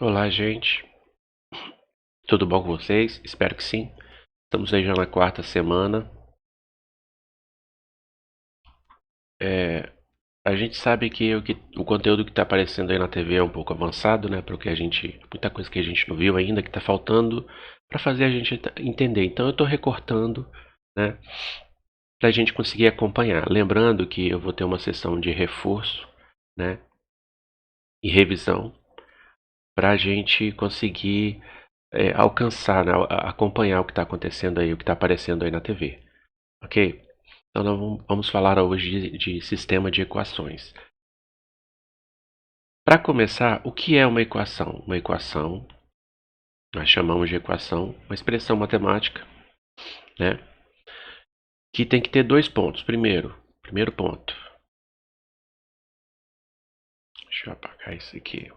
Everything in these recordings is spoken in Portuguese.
Olá, gente. Tudo bom com vocês? Espero que sim. Estamos aí já na quarta semana. A gente sabe que o conteúdo que está aparecendo aí na TV é um pouco avançado, né? Porque muita coisa que a gente não viu ainda, que está faltando para fazer a gente entender. Então eu estou recortando, né? Para a gente conseguir acompanhar. Lembrando que eu vou ter uma sessão de reforço, né? E revisão para a gente conseguir alcançar, né? Acompanhar o que está acontecendo aí, o que está aparecendo aí na TV. Ok? Então nós vamos falar hoje de sistema de equações. Para começar, o que é uma equação? Uma equação, nós chamamos de equação, uma expressão matemática, né? Que tem que ter dois pontos. Primeiro ponto. Deixa eu apagar isso aqui.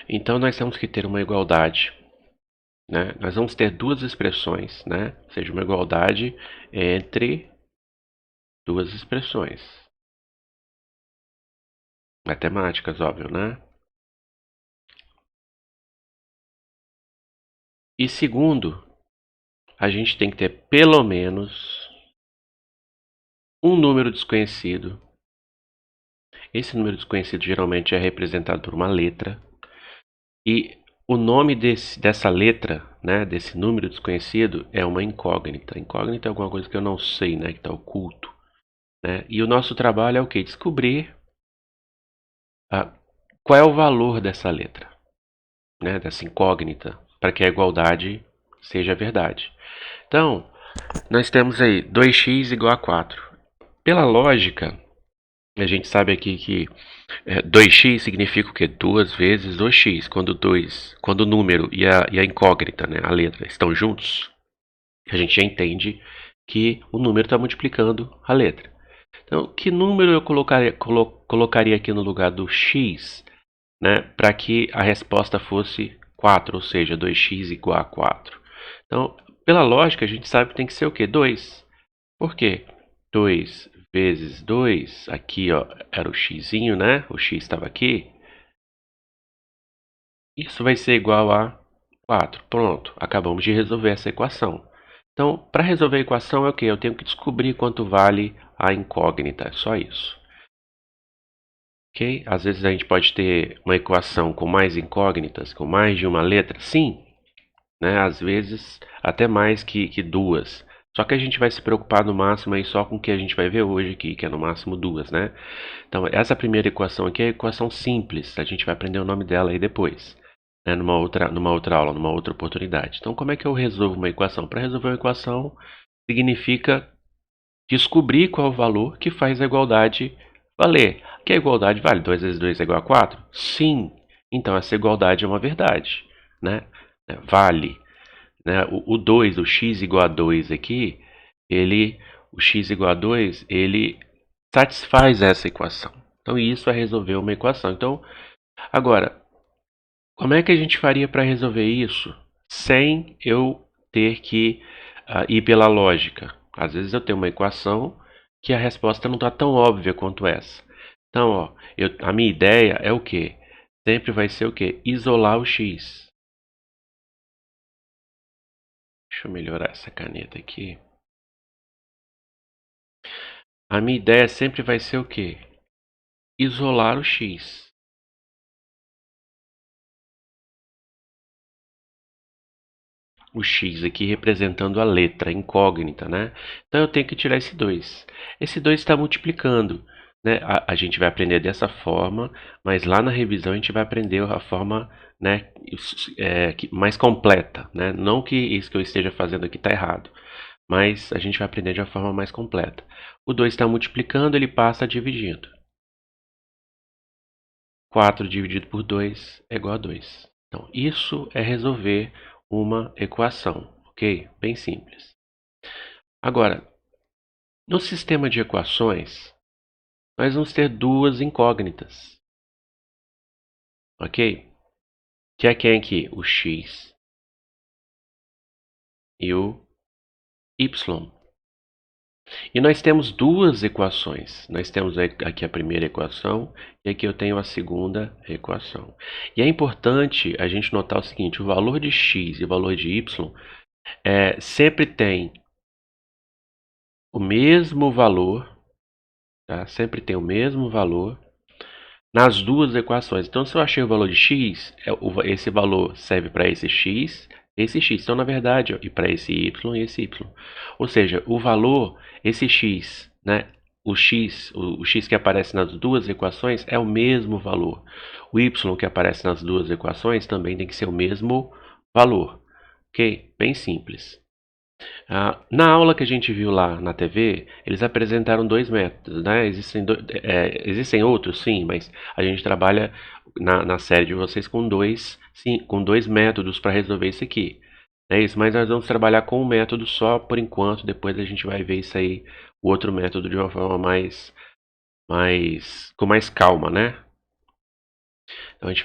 Então nós temos que ter uma igualdade, né? Nós vamos ter duas expressões, né? Ou seja, uma igualdade entre duas expressões. Matemáticas, óbvio, né? E segundo, a gente tem que ter pelo menos um número desconhecido. Esse número desconhecido geralmente é representado por uma letra. E o nome dessa letra, né, desse número desconhecido, é uma incógnita. Incógnita é alguma coisa que eu não sei, né, que está oculto. Né? E o nosso trabalho é o quê? Descobrir qual é o valor dessa letra, né, dessa incógnita, para que a igualdade seja verdade. Então, nós temos aí 2x igual a 4. Pela lógica, a gente sabe aqui que 2x significa o quê? 2 vezes 2x. Quando o número e a incógnita, né, a letra, estão juntos, a gente já entende que o número está multiplicando a letra. Então, que número eu colocaria aqui no lugar do x, né, para que a resposta fosse 4, ou seja, 2x igual a 4? Então, pela lógica, a gente sabe que tem que ser o quê? 2. Por quê? 2 vezes 2, aqui ó, era o xzinho, né? O x estava aqui. Isso vai ser igual a 4. Pronto, acabamos de resolver essa equação. Então, para resolver a equação é o quê? Eu tenho que descobrir quanto vale a incógnita, é só isso. Ok? Às vezes a gente pode ter uma equação com mais incógnitas, com mais de uma letra. Sim, né? Às vezes até mais que duas. Só que a gente vai se preocupar no máximo aí só com o que a gente vai ver hoje aqui, que é no máximo duas, né? Então, essa primeira equação aqui é a equação simples. A gente vai aprender o nome dela aí depois, né? Numa outra aula, numa outra oportunidade. Então, como é que eu resolvo uma equação? Para resolver uma equação, significa descobrir qual é o valor que faz a igualdade valer. Que a igualdade vale 2 vezes 2 é igual a 4? Sim. Então, essa igualdade é uma verdade, né? Vale. Né? O 2, o x igual a 2 aqui, o x igual a 2, ele satisfaz essa equação. Então, isso é resolver uma equação. Então, agora, como é que a gente faria para resolver isso sem eu ter que ir pela lógica? Às vezes eu tenho uma equação que a resposta não está tão óbvia quanto essa. Então, ó, a minha ideia é o quê? Sempre vai ser o quê? Isolar o x. Deixa eu melhorar essa caneta aqui. A minha ideia sempre vai ser o quê? Isolar o x. O x aqui representando a letra incógnita, né? Então eu tenho que tirar esse 2. Esse 2 está multiplicando, né? A gente vai aprender dessa forma, mas lá na revisão a gente vai aprender a forma, né, mais completa, né? Não que isso que eu esteja fazendo aqui está errado, mas a gente vai aprender de uma forma mais completa. O 2 está multiplicando, ele passa dividindo. 4 dividido por 2 é igual a 2. Então, isso é resolver uma equação, ok? Bem simples. Agora, no sistema de equações, nós vamos ter duas incógnitas, ok? Que é quem aqui? O x e o y. E nós temos duas equações. Nós temos aqui a primeira equação e aqui eu tenho a segunda equação. E é importante a gente notar o seguinte, o valor de x e o valor de y sempre tem o mesmo valor, tá? Sempre tem o mesmo valor nas duas equações. Então, se eu achei o valor de x, esse valor serve para esse x. Então, na verdade, e para esse y e esse y. Ou seja, o valor, esse x, né? O x que aparece nas duas equações é o mesmo valor. O y que aparece nas duas equações também tem que ser o mesmo valor. Ok? Bem simples. Na aula que a gente viu lá na TV, eles apresentaram dois métodos, né? Existem outros, sim, mas a gente trabalha na série de vocês com dois métodos para resolver isso aqui. É isso, mas nós vamos trabalhar com um método só por enquanto, depois a gente vai ver isso aí, o outro método de uma forma com mais calma, né? Então a gente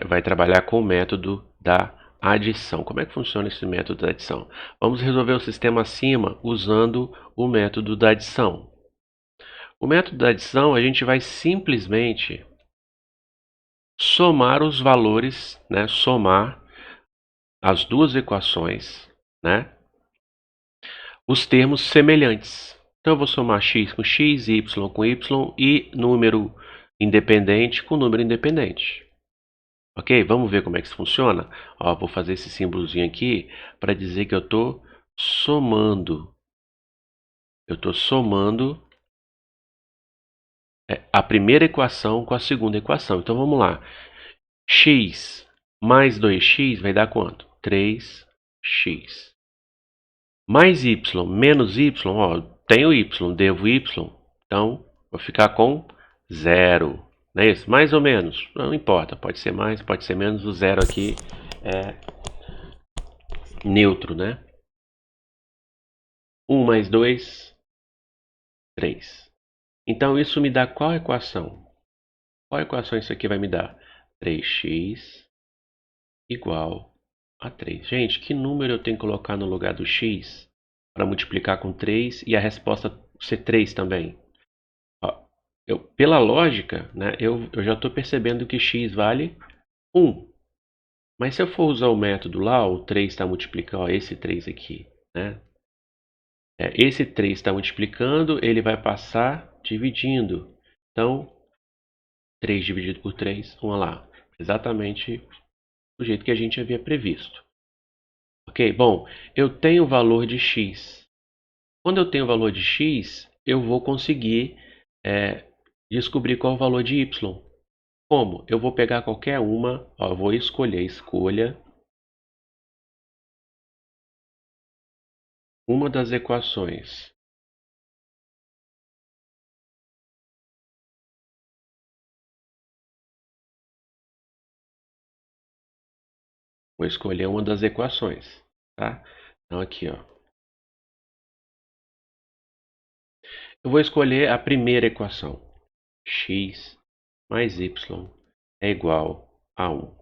vai trabalhar com o método da adição. Como é que funciona esse método da adição? Vamos resolver o sistema acima usando o método da adição. O método da adição, a gente vai simplesmente somar os valores, né? Somar as duas equações, né? Os termos semelhantes. Então eu vou somar x com x, y com y e número independente com número independente. Ok? Vamos ver como é que isso funciona? Ó, vou fazer esse símbolozinho aqui para dizer que eu estou somando. Eu estou somando a primeira equação com a segunda equação. Então vamos lá. X mais 2x vai dar quanto? 3x. Mais y menos y, ó, tenho y, devo y, então vou ficar com 0. Não é isso? Mais ou menos, não importa, pode ser mais, pode ser menos, o zero aqui é neutro, né? 1 mais 2, 3. Então isso me dá qual equação? Qual equação isso aqui vai me dar? 3x igual a 3. Gente, que número eu tenho que colocar no lugar do x para multiplicar com 3 e a resposta ser 3 também? Ó, pela lógica, né, eu já estou percebendo que x vale 1. Mas se eu for usar o método lá, o 3 está multiplicando, ó, esse 3 aqui, né? Esse 3 está multiplicando, ele vai passar dividindo. Então, 3 dividido por 3, vamos lá. Exatamente do jeito que a gente havia previsto. Ok? Bom, eu tenho o valor de x. Quando eu tenho o valor de x, eu vou conseguir descobrir qual é o valor de y. Como? Eu vou pegar qualquer uma, ó, eu vou escolha uma das equações. Vou escolher uma das equações, tá? Então aqui, ó. Eu vou escolher a primeira equação. X mais y é igual a 1.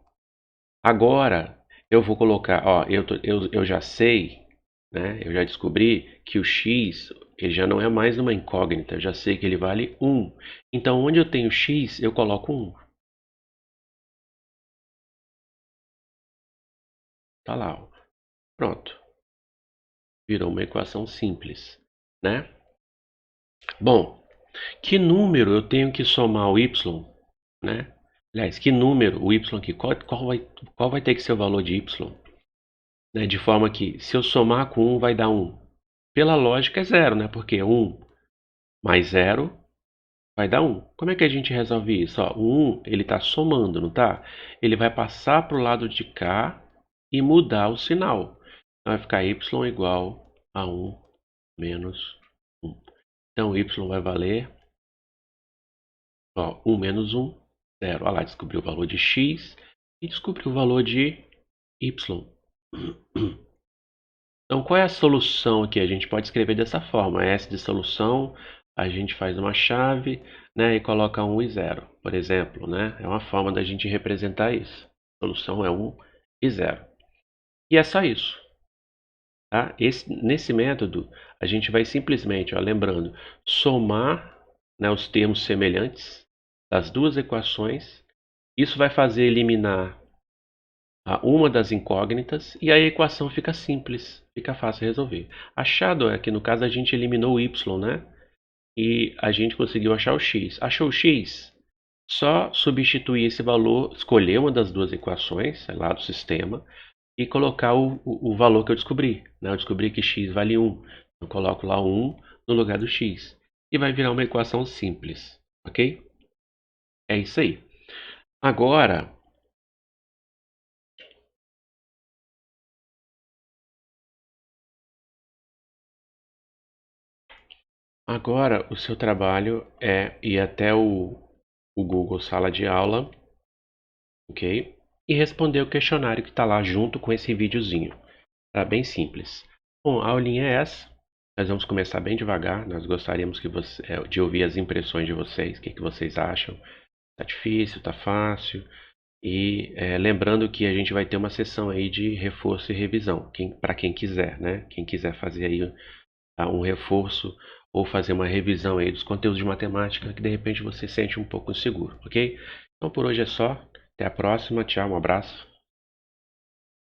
Agora, eu vou colocar, ó, eu já sei, né? Eu já descobri que o x ele já não é mais uma incógnita, eu já sei que ele vale 1. Então, onde eu tenho x, eu coloco 1. Tá lá, ó. Pronto. Virou uma equação simples, né? Bom, que número eu tenho que somar o y, né? Aliás, que número, o y aqui, qual vai ter que ser o valor de y? Né? De forma que, se eu somar com 1, vai dar 1. Pela lógica é 0, né? Porque 1 mais 0 vai dar 1. Como é que a gente resolve isso? Ó, o 1 ele está somando, não está? Ele vai passar para o lado de cá e mudar o sinal. Então vai ficar y igual a 1 menos 1. Então y vai valer, ó, 1 menos 1 0. Olha lá, descobriu o valor de x e descobriu o valor de y. Então, qual é a solução aqui? A gente pode escrever dessa forma. S de solução, a gente faz uma chave, né, e coloca 1 e 0, por exemplo, né? É uma forma da gente representar isso. A solução é 1 e 0. E é só isso. Tá? Nesse método, a gente vai simplesmente, ó, lembrando, somar, né, os termos semelhantes das duas equações. Isso vai fazer eliminar uma das incógnitas e a equação fica simples, fica fácil de resolver. Achado é que no caso a gente eliminou o y, né? E a gente conseguiu achar o x. Achou o x? Só substituir esse valor, escolher uma das duas equações, sei lá, do sistema, e colocar o valor que eu descobri, né? Eu descobri que x vale 1. Eu coloco lá 1 no lugar do x. E vai virar uma equação simples, ok? É isso aí. Agora, o seu trabalho é ir até o Google Sala de Aula, ok? E responder o questionário que está lá junto com esse videozinho. Tá bem simples. Bom, a aulinha é essa. Nós vamos começar bem devagar. Nós gostaríamos de ouvir as impressões de vocês. O que vocês acham? Tá difícil? Tá fácil? E lembrando que a gente vai ter uma sessão aí de reforço e revisão. Para quem quiser, né? Quem quiser fazer aí um reforço ou fazer uma revisão aí dos conteúdos de matemática que de repente você sente um pouco inseguro, ok? Então por hoje é só. Até a próxima. Tchau, um abraço.